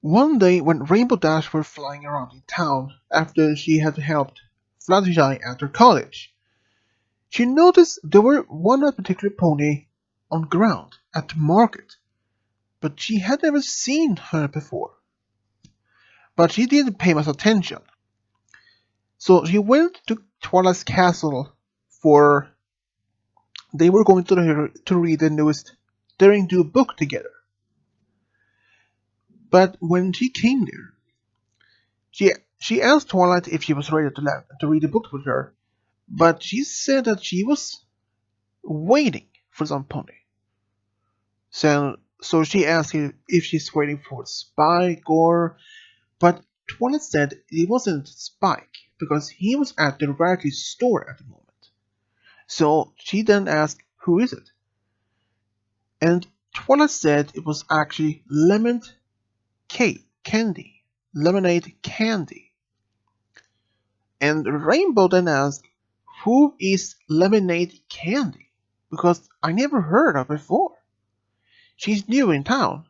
One day when Rainbow Dash were flying around in town after she had helped Fluttershy enter college, she noticed there were one particular pony on ground at the market, but she had never seen her before. But she didn't pay much attention, so she went to Twilight's castle for they were going to read the newest Daring Do book together. But when she came there, she she asked Twilight if she was ready to read the book with her, but she said that she was waiting for some pony. So she asked if she's waiting for Spike or, but Twilight said it wasn't Spike because he was at the Rarity store at the moment. So she then asked, "Who is it?" And Twilight said it was actually Candy, Lemonade Candy. And Rainbow then asked, "Who is Lemonade Candy? Because I never heard of her before. She's new in town."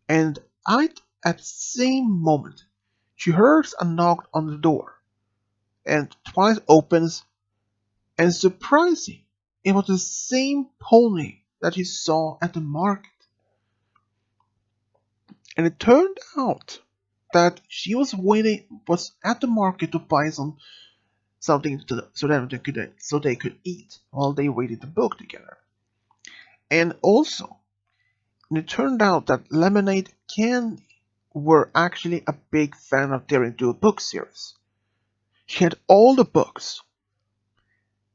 And at the same moment, she hears a knock on the door, and Twilight opens, and surprising, it was the same pony that she saw at the market. And it turned out that she was at the market to buy something so they could eat while they read the book together. And also, it turned out that Lemonade Candy were actually a big fan of Daring Do book series. She had all the books,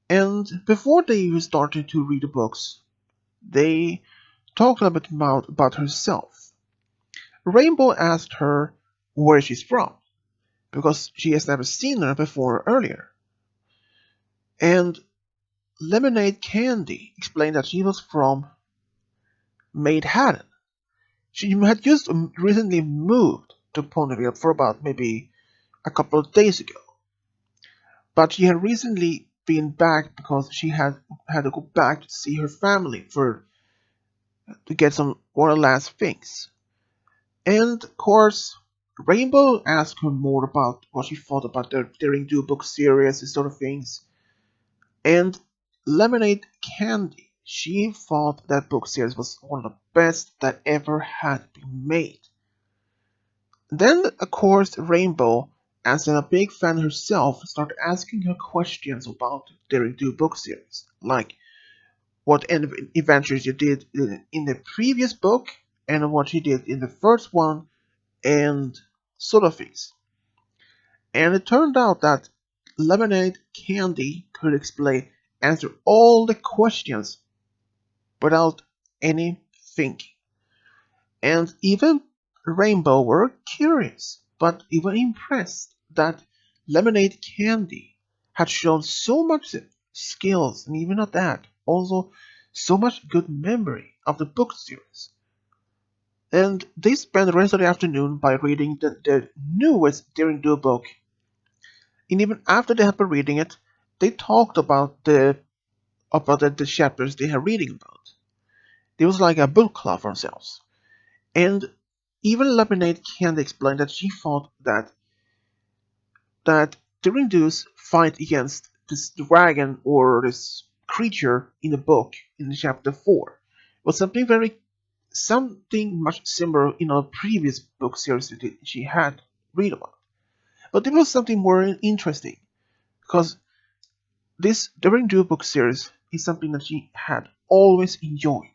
and before they even started to read the books, they talked a bit about herself. Rainbow asked her where she's from, because she has never seen her before earlier. And Lemonade Candy explained that she was from Maid Haddon. She had just recently moved to Ponyville for about maybe a couple of days ago, but she had recently been back because she had to go back to see her family to get some one of the last things. And of course, Rainbow asked her more about what she thought about the Daring Do book series and sort of things. And Lemonade Candy, she thought that book series was one of the best that ever had been made. Then, of course, Rainbow, as a big fan herself, started asking her questions about Daring Do book series, like what adventures you did in the previous book and what you did in the first one, and sort of things. And it turned out that Lemonade Candy could answer all the questions without any thinking. And even Rainbow were curious, but even impressed that Lemonade Candy had shown so much skills, and even not that, also so much good memory of the book series. And they spent the rest of the afternoon by reading the newest Daring Do book. And even after they had been reading it, they talked about the chapters they had reading about. It was like a book club for themselves. And even Lemonade Candy explained that she thought that Daring Do's fight against this dragon or this creature in the book in chapter 4 was something much similar in a previous book series that she had read about. But it was something more interesting because this Daring Do book series is something that she had always enjoyed.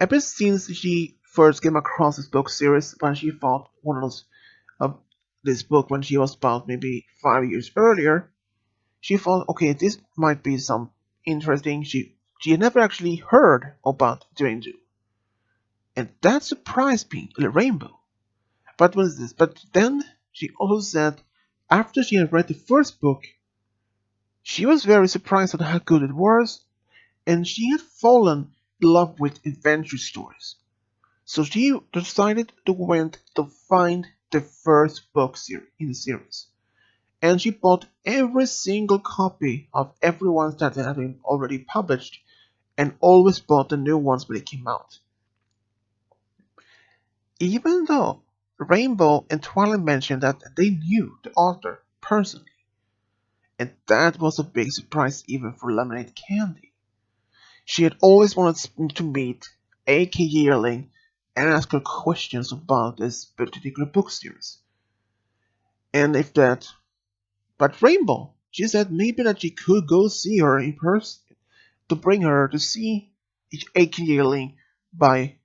Ever since she first came across this book series when she thought one of those this book when she was about maybe 5 years earlier, she thought, okay, this might be some interesting. She had never actually heard about Daring Do, and that surprised me, Rainbow. But what is this? But then she also said, after she had read the first book, she was very surprised at how good it was, and she had fallen in love with adventure stories. So she decided to find the first book in the series. And she bought every single copy of every one that had been already published, and always bought the new ones when they came out. even though Rainbow and Twilight mentioned that they knew the author personally, and that was a big surprise even for Lemonade Candy. She had always wanted to meet A.K. Yearling and ask her questions about this particular book series. And if that, but Rainbow, she said maybe that she could go see her in person to bring her to see A.K. Yearling by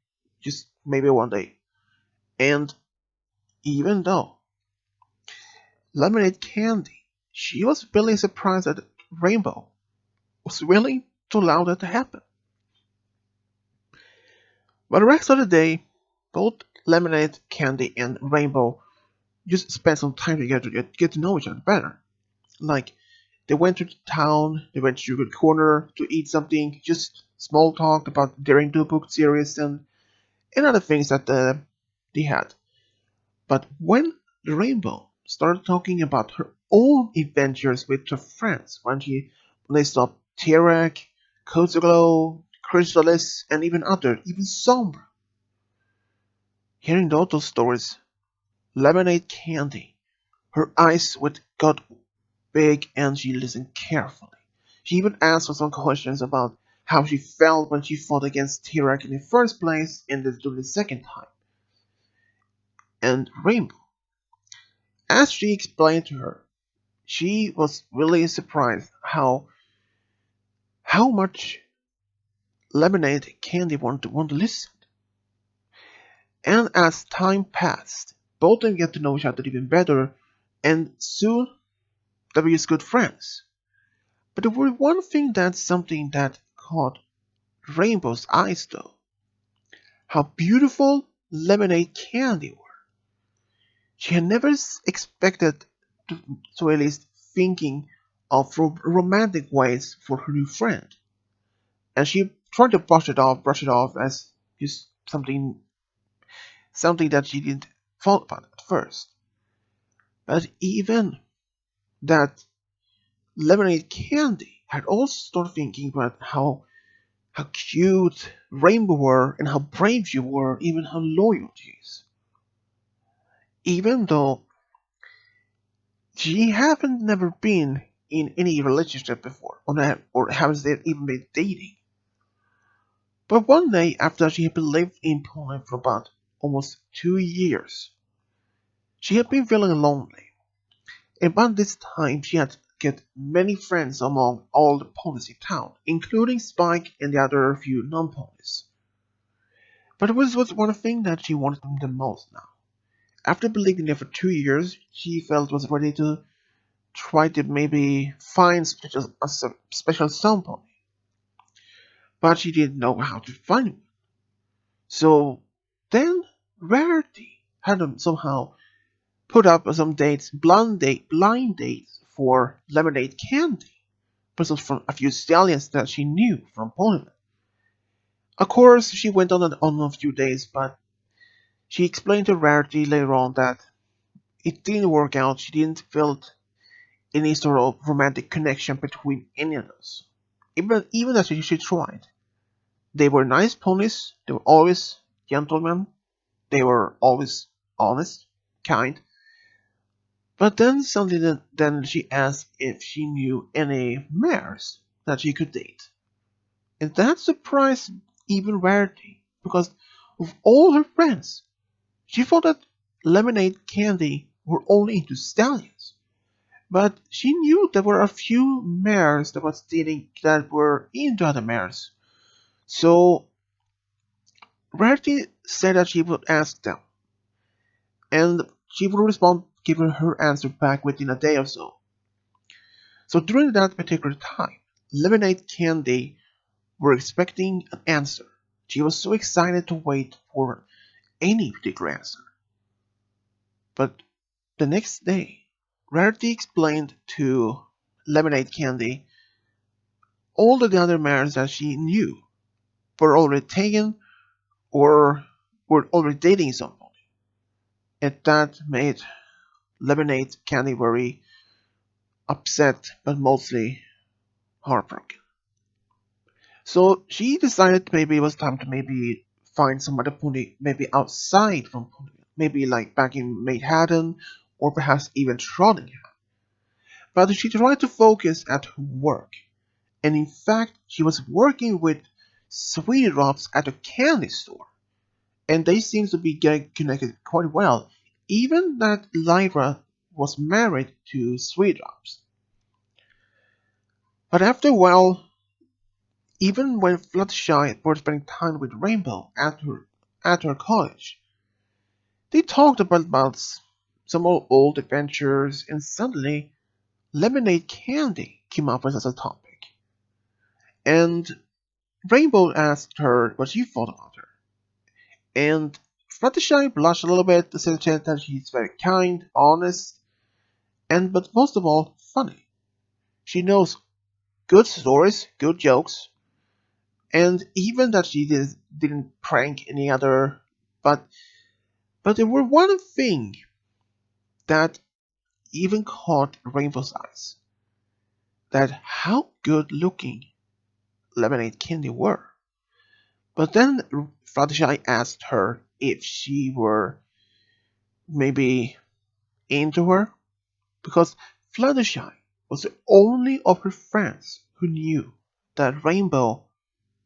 just maybe one day. And even though Lemonade Candy, she was really surprised that Rainbow was willing to allow that to happen. But the rest of the day, both Lemonade Candy and Rainbow just spent some time together to get to know each other better. Like, they went to the town, they went to a good corner to eat something, just small talk about their into book series and other things that they had. But when the Rainbow started talking about her own adventures with her friends, when they saw Tirak, Kozuglo, Chrysalis, and even Sombra, hearing those stories, Lemonade Candy, her eyes would got big and she listened carefully. She even asked for some questions about how she felt when she fought against Tirak in the first place and then the second time. And Rainbow, as she explained to her, she was really surprised how much Lemonade Candy wanted to listen. And as time passed, both of them get to know each other even better, and soon they were just good friends. But there was one thing that's something that caught Rainbow's eyes though. How beautiful Lemonade Candy were. She had never expected to at least thinking of romantic ways for her new friend. And she tried to brush it off as just something that she didn't thought about at first. But even that Lemonade Candy had also started thinking about how cute Rainbow were and how brave she were, even how loyal she is. Even though she haven't never been in any relationship before, or haven't even been dating. But one day after she had been living in Poland for about almost 2 years, she had been feeling lonely. And by this time she had get many friends among all the ponies in town, including Spike and the other few non-ponies. But it was one thing that she wanted the most now. After living there for 2 years, she felt was ready to try to maybe find a special sound pony. But she didn't know how to find one. So then Rarity had them somehow put up some dates, blind dates for Lemonade Candy, versus from a few stallions that she knew from Poland. Of course, she went on a few days, but she explained to Rarity later on that it didn't work out. She didn't feel any sort of romantic connection between any of us. Even as she tried. They were nice ponies, they were always gentlemen, they were always honest, kind. But then she asked if she knew any mares that she could date. And that surprised even Rarity, because of all her friends, she thought that Lemonade Candy were only into stallions. But she knew there were a few mares that were into other mares. So Rarity said that she would ask them, and she would respond, giving her answer back within a day or so. So during that particular time, Lemonade Candy were expecting an answer. She was so excited to wait for any particular answer. But the next day, Rarity explained to Lemonade Candy all the other mares that she knew were already taken or were already dating someone. And that made Lemonade Candy very upset but mostly heartbroken. So she decided maybe it was time to maybe find some other pony maybe outside from Ponyville, maybe like back in Manhattan or perhaps even Trottingham. But she tried to focus at her work, and in fact, she was working with Sweetie Drops at a candy store, and they seemed to be getting connected quite well, even that Lyra was married to Sweetie Drops. But after a while, even when Fluttershy were spending time with Rainbow at her college, they talked about some old adventures, and suddenly lemonade candy came up as a topic. And Rainbow asked her what she thought about her. And Fluttershy blushed a little bit to say that she's very kind, honest, and but most of all, funny. She knows good stories, good jokes, and even that she didn't prank any other. But there were one thing that even caught Rainbow's eyes: that how good looking Lemonade Candy were. But then Fluttershy asked her if she were maybe into her, because Fluttershy was the only of her friends who knew that Rainbow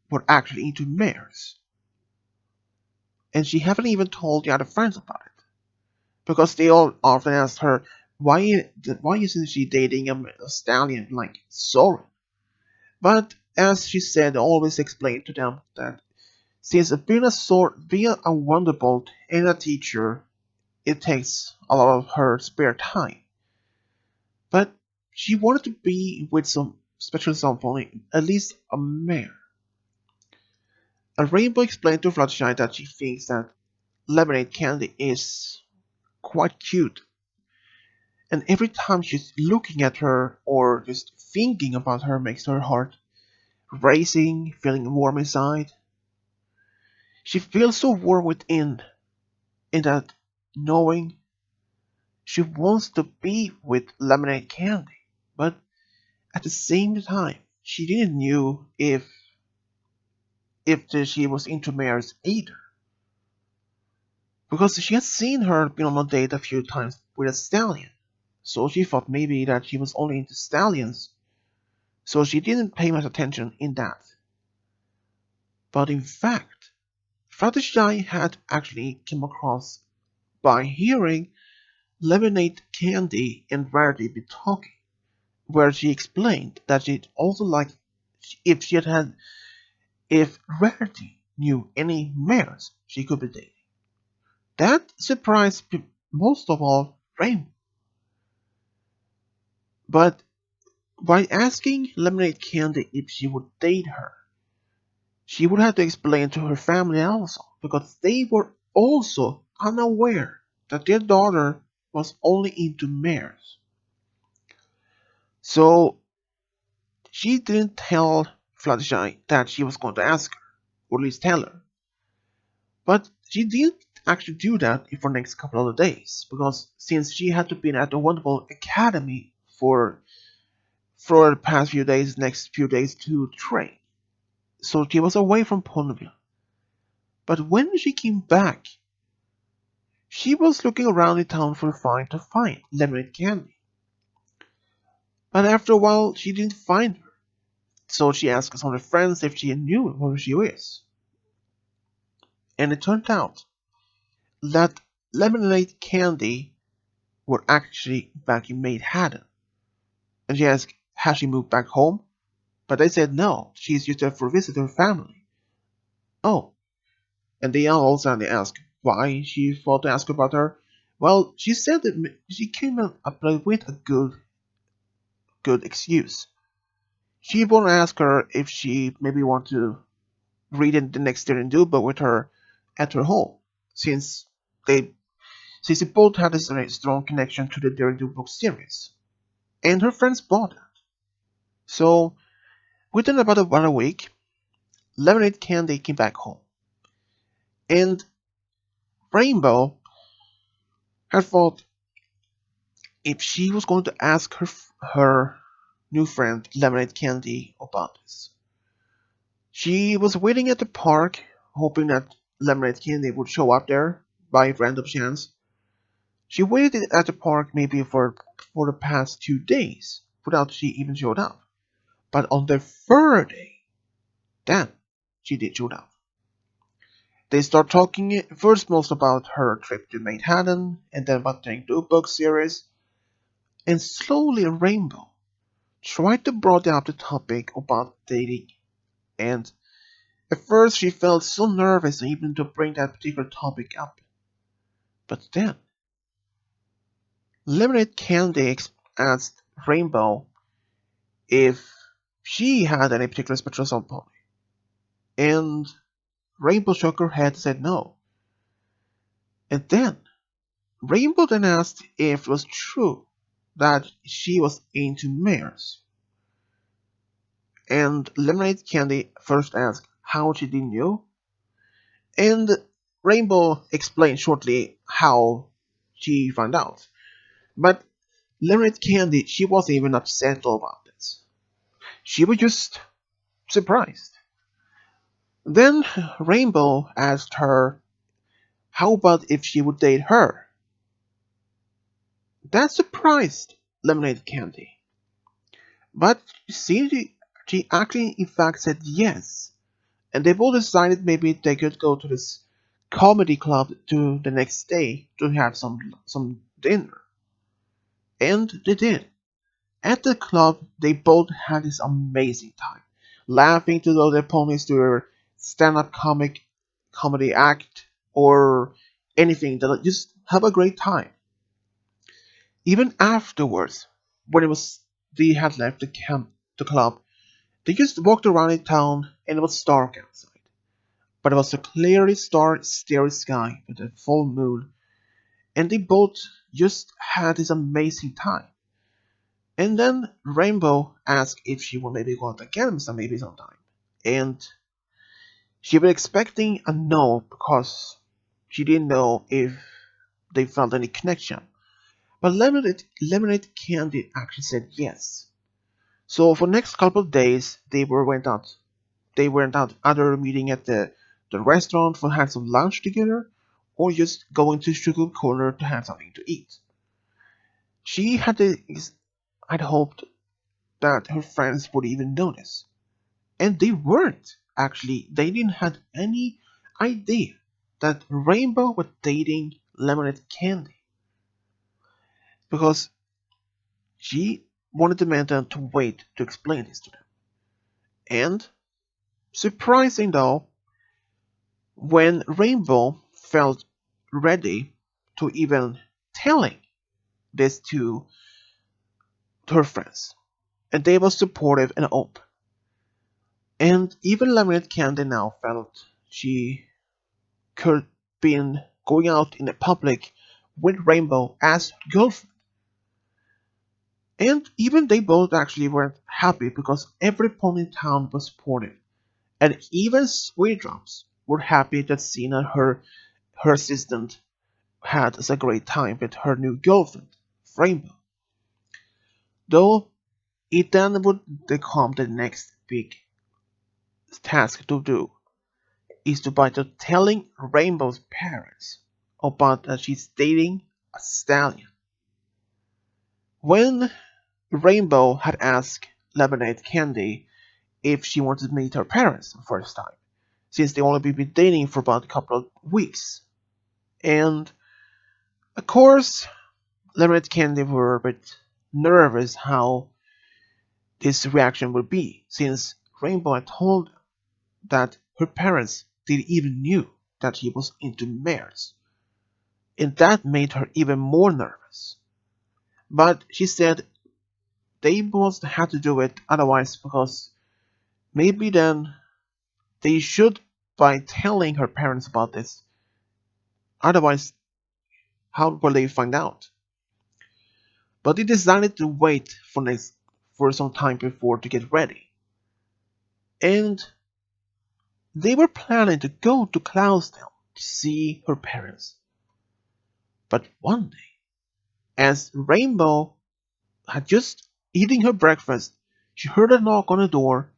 were actually into mares, and she haven't even told the other friends about it, because they all often asked her why isn't she dating a stallion like Soren. But as she said, always explained to them that since being a wonderbolt and a teacher, it takes a lot of her spare time. But she wanted to be with some special someone, at least a mare. And Rainbow explained to Fluttershy that she thinks that Lemonade Candy is quite cute, and every time she's looking at her or just thinking about her makes her heart racing, feeling warm inside. She feels so warm within, in that knowing she wants to be with Lemonade Candy, but at the same time, she didn't know if she was into mares either, because she had seen her been on a date a few times with a stallion, so she thought maybe that she was only into stallions, so she didn't pay much attention in that. But in fact, Fluttershy had actually come across by hearing Lemonade Candy and Rarity be talking, where she explained that she'd also like if she had if Rarity knew any mares she could be dating. That surprised most of all Rainbow. But by asking Lemonade Candy if she would date her, she would have to explain to her family also, because they were also unaware that their daughter was only into mares. So she didn't tell Fluttershy that she was going to ask her, or at least tell her. But she didn't actually do that for the next couple of days, because since she had to be at the wonderful academy for the past few days, next few days to train, so she was away from Ponyville. But when she came back, she was looking around the town for to find Lemonade Candy. But after a while, she didn't find her, so she asked some of her friends if she knew where she was. And it turned out that Lemonade Candy were actually back in Manhattan. And she asked, has she moved back home? But they said no, she's just there for a visit to her family. Oh, and they all suddenly asked why she thought to ask about her. Well, she said that she came up with a good excuse. She won't ask her if she maybe want to read in the next year and do, but with her at her home, since they they both had a very strong connection to the Daring Do book series, and her friends bought it. So within about a week, Lemonade Candy came back home, and Rainbow had thought if she was going to ask her new friend Lemonade Candy about this. She was waiting at the park, hoping that Lemonade Candy would show up there by random chance. She waited at the park maybe for the past 2 days without she even showed up. But on the third day, then she did show up. They start talking first most about her trip to Manhattan, and then about the new book series, and slowly Rainbow tried to broaden up the topic about dating. And at first she felt so nervous even to bring that particular topic up. But then Lemonade Candy asked Rainbow if she had any particular special pony, and Rainbow shook her head and said no. And then Rainbow then asked if it was true that she was into mares. And Lemonade Candy first asked how she didn't know, and Rainbow explained shortly how she found out. But Lemonade Candy, she wasn't even upset about this. She was just surprised. Then Rainbow asked her how about if she would date her. That surprised Lemonade Candy. But she actually in fact said yes. And they both decided maybe they could go to this comedy club to the next day to have some dinner. And they did. At the club, they both had this amazing time, laughing to the other ponies to their stand-up comedy act or anything. That just have a great time. Even afterwards, when it was they had left the club, they just walked around in town and it was dark outside. But it was a clearly starry sky with a full moon, and they both just had this amazing time. And then Rainbow asked if she would maybe go out again maybe sometime. And she was expecting a no because she didn't know if they felt any connection. But Lemonade Candy actually said yes. So for the next couple of days, They went out either meeting at the restaurant for have some lunch together, or just going to Sugar Corner to have something to eat. She had hoped that her friends would even notice, and they weren't. Actually, they didn't have any idea that Rainbow was dating Lemonade Candy because she wanted the man to wait to explain this to them. And surprising though, when Rainbow felt ready to even telling this to her friends, and they were supportive and open. And even Lemonade Candy now felt she could been going out in the public with Rainbow as girlfriend. And even they both actually weren't happy because every pony in town was supportive. And even Sweet Drops were happy that Sina, her assistant, had a great time with her new girlfriend, Rainbow. Though it then would become the next big task to do is to by telling Rainbow's parents about that she's dating a stallion. When Rainbow had asked Lemonade Candy if she wanted to meet her parents the first time, since they only been dating for about a couple of weeks. And of course, Lemonade Candy were a bit nervous how this reaction would be, since Rainbow had told that her parents didn't even knew that he was into mares, and that made her even more nervous. But she said they both had to do it otherwise because maybe then they should by telling her parents about this. Otherwise, how will they find out? But they decided to wait for some time before to get ready. And they were planning to go to Cloudsdale to see her parents. But one day, as Rainbow had just eating her breakfast, she heard a knock on the door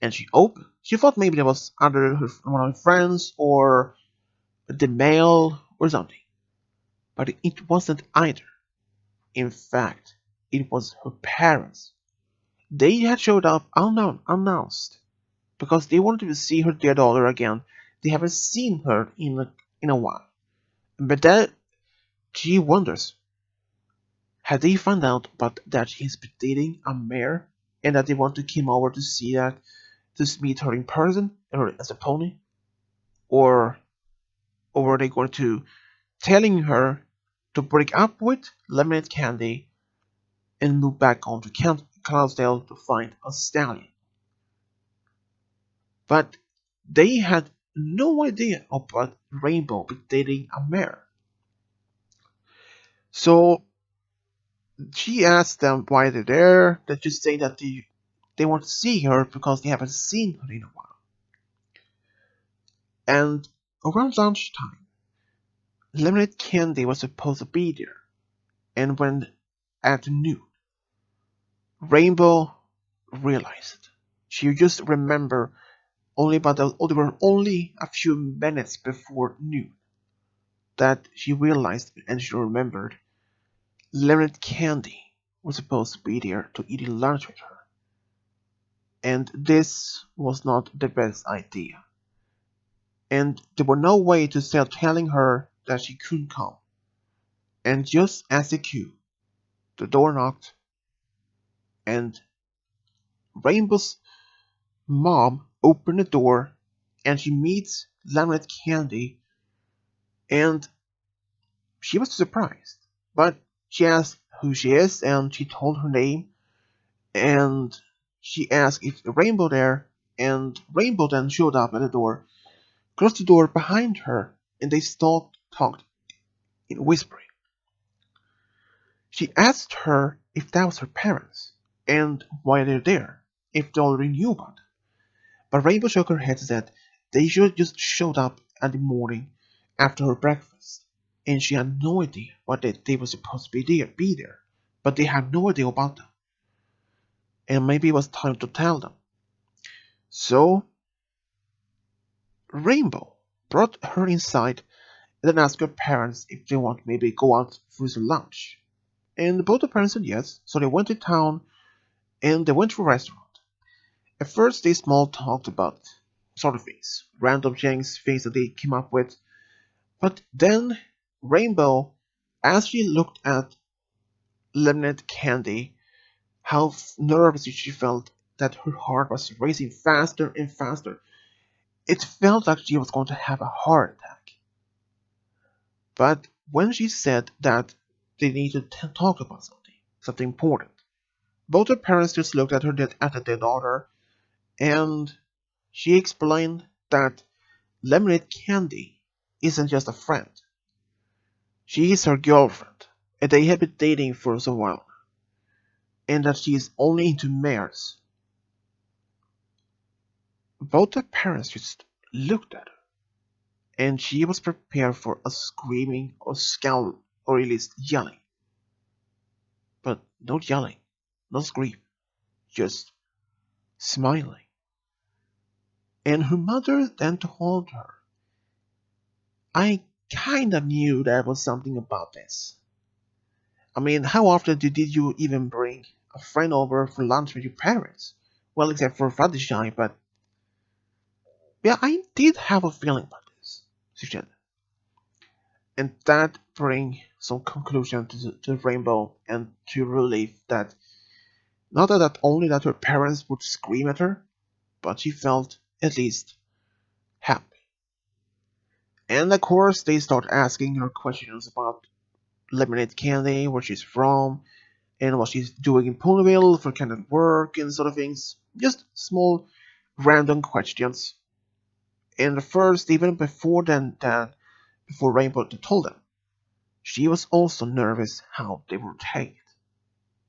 and she opened. She thought maybe it was either one of her friends or the mail or something. But it wasn't either. In fact, it was her parents. They had showed up unannounced because they wanted to see her dear daughter again. They haven't seen her in a while. But that she wonders, had they found out but that he's been dating a mare and that they want to come over to see that to meet her in person or as a pony? Or were they going to telling her to break up with Lemonade Candy and move back on to Cloudsdale to find a stallion? But they had no idea about Rainbow dating a mare. So she asked them why they're there. They just say that they want to see her because they haven't seen her in a while. And around lunchtime, Lemonade Candy was supposed to be there. And when at noon, Rainbow realized. She just remembered there were only a few minutes before noon that she realized and she remembered Lemonade Candy was supposed to be there to eat lunch with her. And this was not the best idea. And there was no way to start telling her that she couldn't come. And just as the cue, the door knocked, and Rainbow's mom opened the door, and she meets Lemonade Candy, and she was surprised. But she asked who she is, and she told her name, and she asked if Rainbow there, and Rainbow then showed up at the door, closed the door behind her, and they talked in whispering. She asked her if that was her parents, and why they're there, if they already knew about it. But Rainbow shook her head and said they should just showed up in the morning after her breakfast, and she had no idea what they were supposed to be there, but they had no idea about them, and maybe it was time to tell them. So Rainbow brought her inside and then asked her parents if they want maybe go out for some lunch. And both the parents said yes, so they went to town and they went to a restaurant. At first they small talked about sort of things, random things that they came up with. But then Rainbow, as she looked at Lemonade Candy, how nervous she felt that her heart was racing faster and faster. It felt like she was going to have a heart attack. But when she said that they needed to talk about something important, both her parents just looked at their daughter, and she explained that Lemonade Candy isn't just a friend. She is her girlfriend, and they have been dating for so while, and that she is only into mares. Both her parents just looked at her, and she was prepared for a screaming or scowl or at least yelling. But no yelling, no scream, just smiling. And her mother then told her, I kinda knew there was something about this. I mean, how often did you even bring a friend over for lunch with your parents? Well, except for Fluttershy, but yeah, I did have a feeling about this, she said. And that brings some conclusion to Rainbow and to relief that not that only that her parents would scream at her, but she felt at least happy. And of course, they start asking her questions about Lemonade Candy, where she's from, and what she's doing in Ponyville for kind of work and sort of things. Just small, random questions. And first, even before Rainbow told them, she was also nervous how they would take it.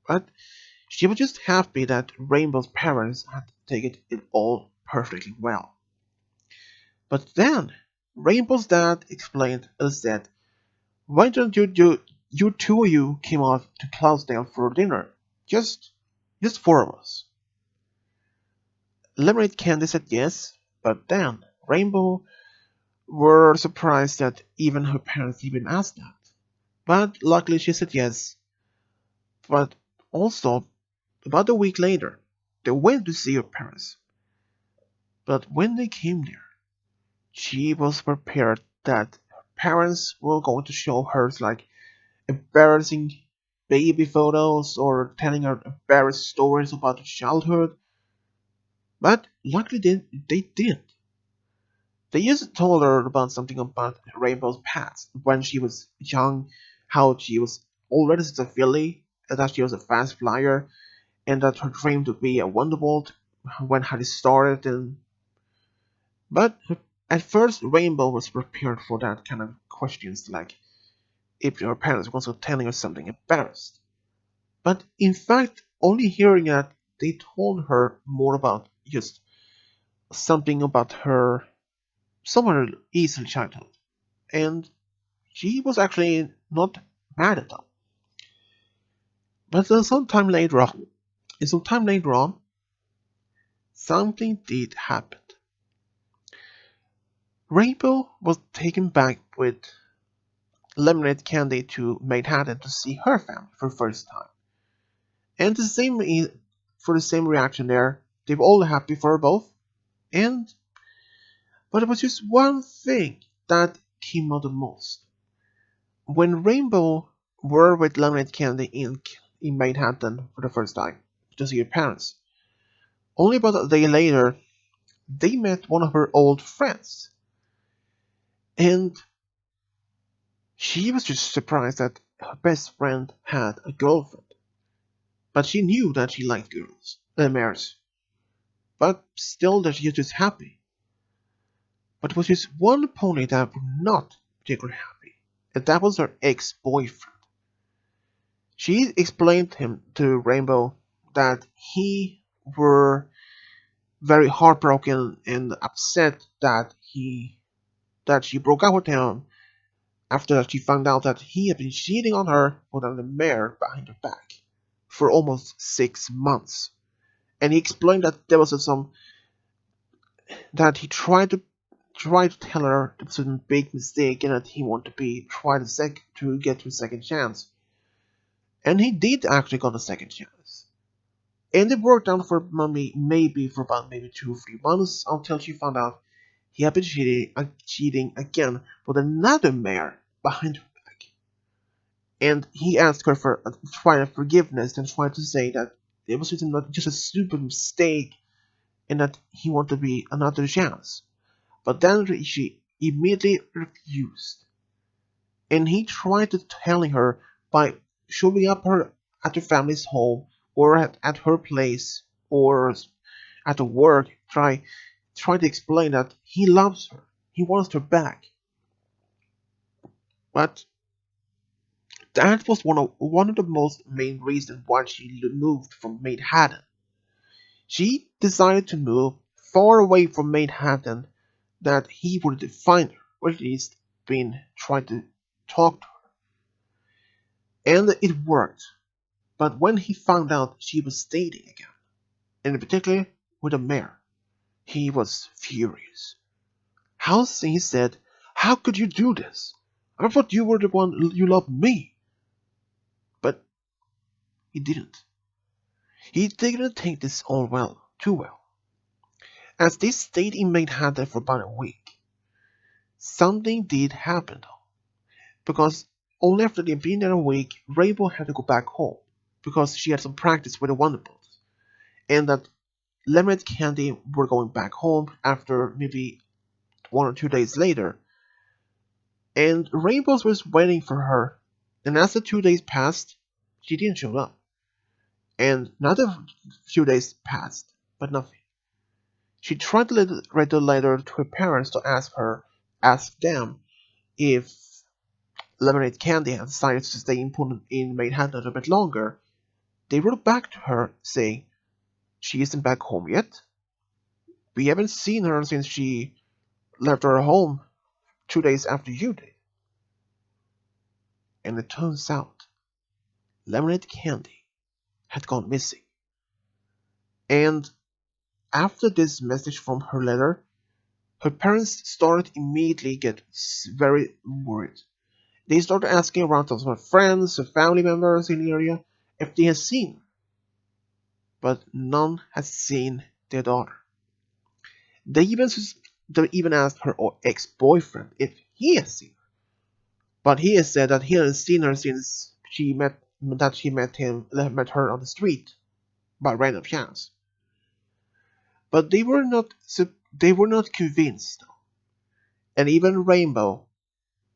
But she was just happy that Rainbow's parents had taken it all perfectly well. But then, Rainbow's dad explained and said, why don't you two of you came out to Cloudsdale for dinner? Just four of us. Lemonade Candy said yes, but then Rainbow were surprised that even her parents even asked that. But luckily she said yes. But also, about a week later, they went to see her parents. But when they came there, she was prepared that her parents were going to show her like embarrassing baby photos or telling her embarrassing stories about her childhood. But luckily they didn't. They just told her about something about Rainbow's past when she was young, how she was already severely, and that she was a fast flyer, and that her dream to be a Wonderbolt when had it started. And but at first, Rainbow was prepared for that kind of questions, like if her parents were also telling her something embarrassed. But in fact, only hearing that, they told her more about just something about her somewhere easy childhood, and she was actually not mad at them. But then sometime later on, something did happen. Rainbow was taken back with lemonade candy to Manhattan to see her family for the first time. And for the same reaction there, they were all happy for her both. And but it was just one thing that came out the most. When Rainbow were with Lemonade Candy in Manhattan for the first time to see her parents, only about a day later, they met one of her old friends. And she was just surprised that her best friend had a girlfriend. But she knew that she liked mares. But still that she was just happy. But it was just one pony that was not particularly happy. And that was her ex-boyfriend. She explained him to Rainbow that he were very heartbroken and upset that she broke up with him after she found out that he had been cheating on her with another mare behind her back for almost 6 months. And he explained that there was some that he tried to tell her it was a big mistake and that he wanted to be try to get to a second chance. And he did actually got a second chance. And it worked out for maybe for about maybe 2 or 3 months until she found out he had been cheating again with another mare behind her back. And he asked her for trying forgiveness and tried to say that it was just a stupid mistake and that he wanted to be another chance. But then she immediately refused. And he tried to telling her by showing up her at her family's home or at her place or at the work, try to explain that he loves her. He wants her back. But that was one of the most main reasons why she moved from Manhattan. She decided to move far away from Manhattan that he would find her, or at least been trying to talk to her. And it worked. But when he found out she was dating again, and in particular with a mayor, he was furious. He said, "How could you do this? I thought you were the one you loved me." But he didn't. He didn't take this all too well. As they stayed in Manhattan for about a week, something did happen though. Because only after they'd been there a week, Rainbow had to go back home because she had some practice with the Wonderbolts. And that Lemonade Candy were going back home after maybe 1 or 2 days later. And Rainbow was waiting for her. And as the 2 days passed, she didn't show up. And another few days passed, but nothing. She tried to write a letter to her parents to ask them if Lemonade Candy had decided to stay in Manhattan a bit longer. They wrote back to her saying she isn't back home yet. We haven't seen her since she left her home 2 days after you did. And it turns out Lemonade Candy had gone missing. And after this message from her letter, her parents started immediately get very worried. They started asking around to some friends and family members in the area if they had seen her, but none had seen their daughter. They even they even asked her ex-boyfriend if he had seen her, but he has said that he hadn't seen her since she met her on the street by random chance. But they were not convinced, and even Rainbow,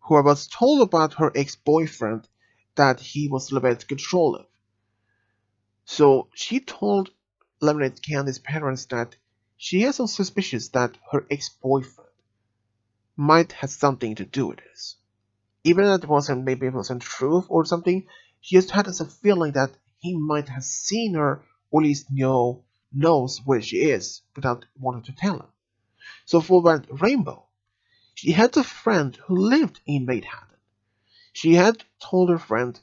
who was told about her ex-boyfriend that he was a little bit controlling. So she told Lemonade Candy's parents that she has some suspicions that her ex-boyfriend might have something to do with this. Even if maybe it wasn't true or something, she just had this feeling that he might have seen her or at least knows where she is without wanting to tell her. So for that Rainbow, she had a friend who lived in Manhattan. She had told her friend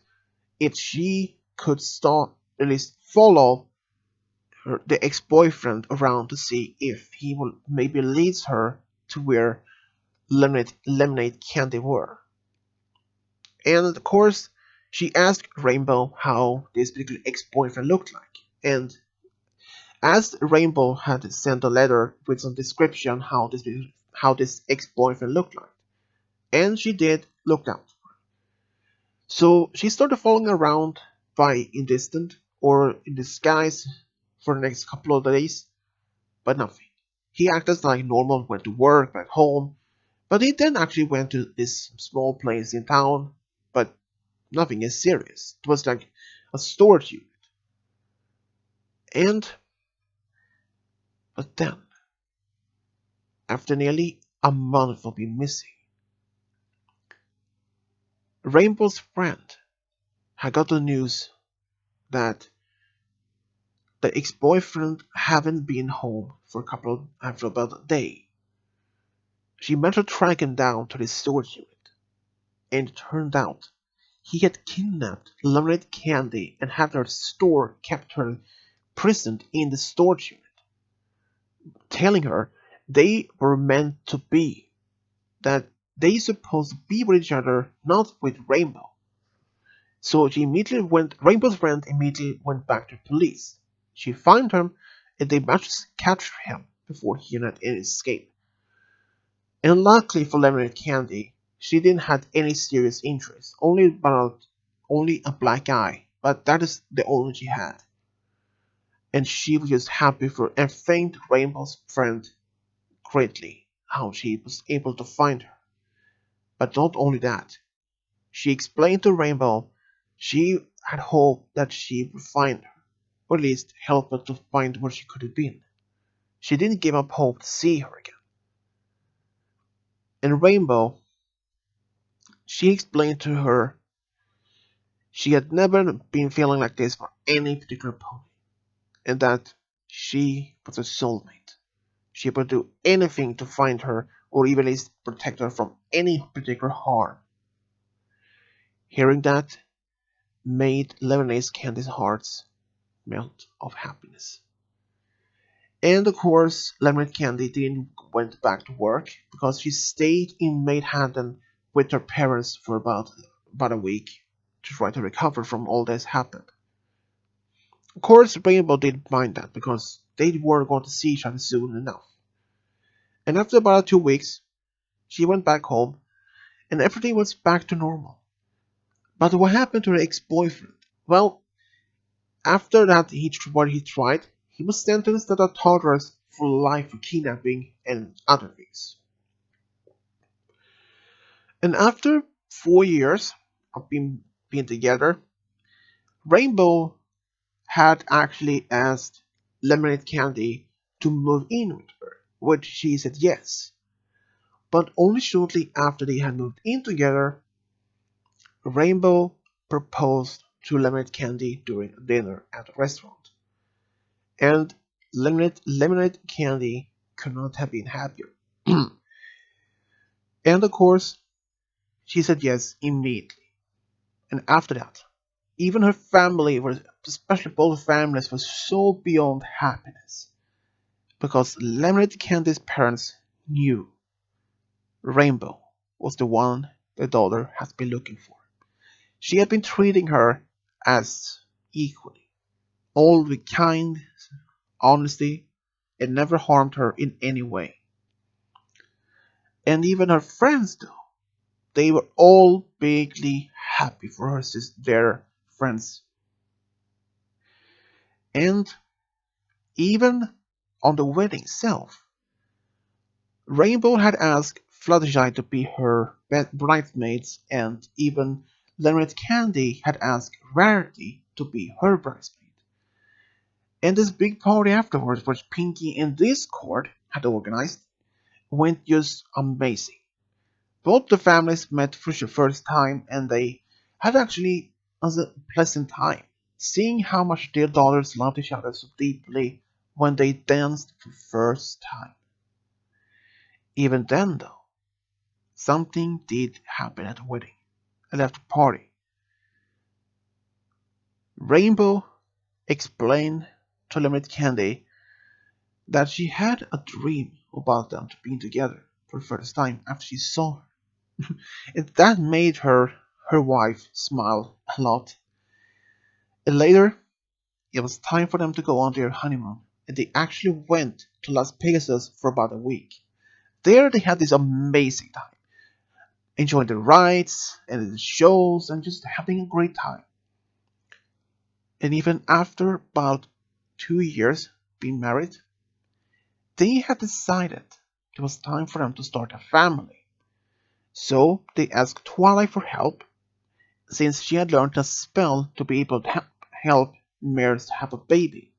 if she could start at least follow the ex-boyfriend around to see if he will maybe leads her to where lemonade candy were. And of course, she asked Rainbow how this particular ex-boyfriend looked like. And as Rainbow had sent a letter with some description how this ex-boyfriend looked like. And she did look out. So she started following around by in distant or in disguise for the next couple of days, but nothing. He acted like normal, went to work, back home, but he then actually went to this small place in town, but nothing is serious. It was like a storage unit. And, but then, after nearly a month of being missing, Rainbow's friend had got the news that the ex-boyfriend haven't been home after about a day. She managed to track him down to the storage unit, and it turned out he had kidnapped Lemonade Candy and had her store kept her imprisoned in the storage unit, telling her they were meant to be, that they supposed to be with each other, not with Rainbow. So Rainbow's friend immediately went back to police. She found him, and they managed to capture him before he had any escape. And luckily for Lemonade Candy, she didn't have any serious injuries, only a black eye, but that is the only she had. And she was just happy for and thanked Rainbow's friend greatly how she was able to find her. But not only that, she explained to Rainbow she had hoped that she would find her, or at least help her to find where she could have been. She didn't give up hope to see her again. And Rainbow, she explained to her she had never been feeling like this for any particular pony, and that she was a soulmate. She would do anything to find her, or even at least protect her from any particular harm. Hearing that made Lemonade Candy's hearts melt of happiness. And of course, Lemonade Candy didn't went back to work because she stayed in Manhattan with her parents for about a week to try to recover from all this happened. Of course, Rainbow didn't mind that because they were going to see each other soon enough. And after about 2 weeks, she went back home and everything was back to normal. But what happened to her ex-boyfriend? Well, after that, what he tried, he was sentenced to the Tartarus for life for kidnapping and other things. And after 4 years of being together, Rainbow had actually asked Lemonade Candy to move in with her, which she said yes. But only shortly after they had moved in together, Rainbow proposed to Lemonade Candy during a dinner at a restaurant. And Lemonade Candy could not have been happier. And of course, she said yes immediately. And after that, even her family was, especially both families, were so beyond happiness because Lemonade Candy's parents knew Rainbow was the one the daughter had been looking for. She had been treating her as equally, all with kind honesty, and never harmed her in any way. And even her friends, though, they were all vaguely happy for her their friends. And even on the wedding itself, Rainbow had asked Fluttershy to be her bridesmaids, and even Lemonade Candy had asked Rarity to be her bridesmaid. And this big party afterwards, which Pinky and Discord had organized, went just amazing. Both the families met for the first time, and they had actually a pleasant time, seeing how much their daughters loved each other so deeply when they danced for the first time. Even then, though, something did happen at the wedding and after the party. Rainbow explained to Lemonade Candy that she had a dream about them being together for the first time after she saw her. And that made her wife smile a lot. And later, it was time for them to go on their honeymoon, and they actually went to Las Vegas for about a week. There, they had this amazing time, enjoying the rides and the shows and just having a great time. And even after about 2 years being married, they had decided it was time for them to start a family. So they asked Twilight for help, since she had learned a spell to be able to help mares have a baby.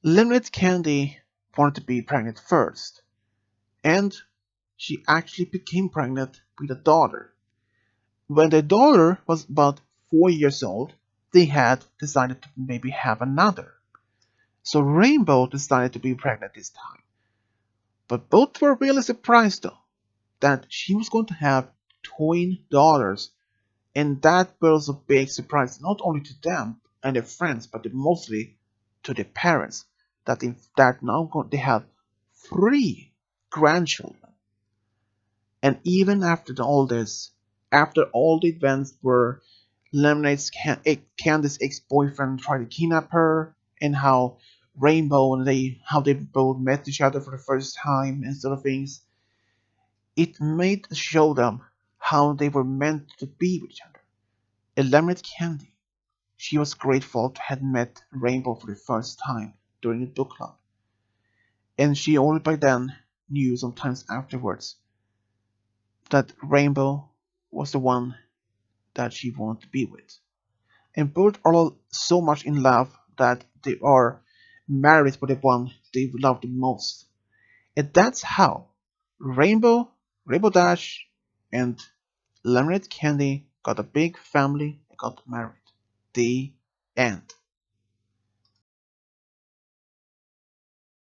Lemonade Candy wanted to be pregnant first, and she actually became pregnant with a daughter. When the daughter was about 4 years old, they had decided to maybe have another. So Rainbow decided to be pregnant this time. But both were really surprised though that she was going to have twin daughters, and that was a big surprise not only to them and their friends, but mostly to their parents that now they have three grandchildren. And even after all the events where Candy's ex-boyfriend tried to kidnap her, and how Rainbow and how they both met each other for the first time and sort of things, it made show them how they were meant to be with each other. And Lemonade Candy, she was grateful to have met Rainbow for the first time during the book club, and she only by then knew sometimes afterwards that Rainbow was the one that she wanted to be with. And both are so much in love that they are married for the one they love the most. And that's how Rainbow, Rainbow Dash, and Lemonade Candy got a big family and got married. The end.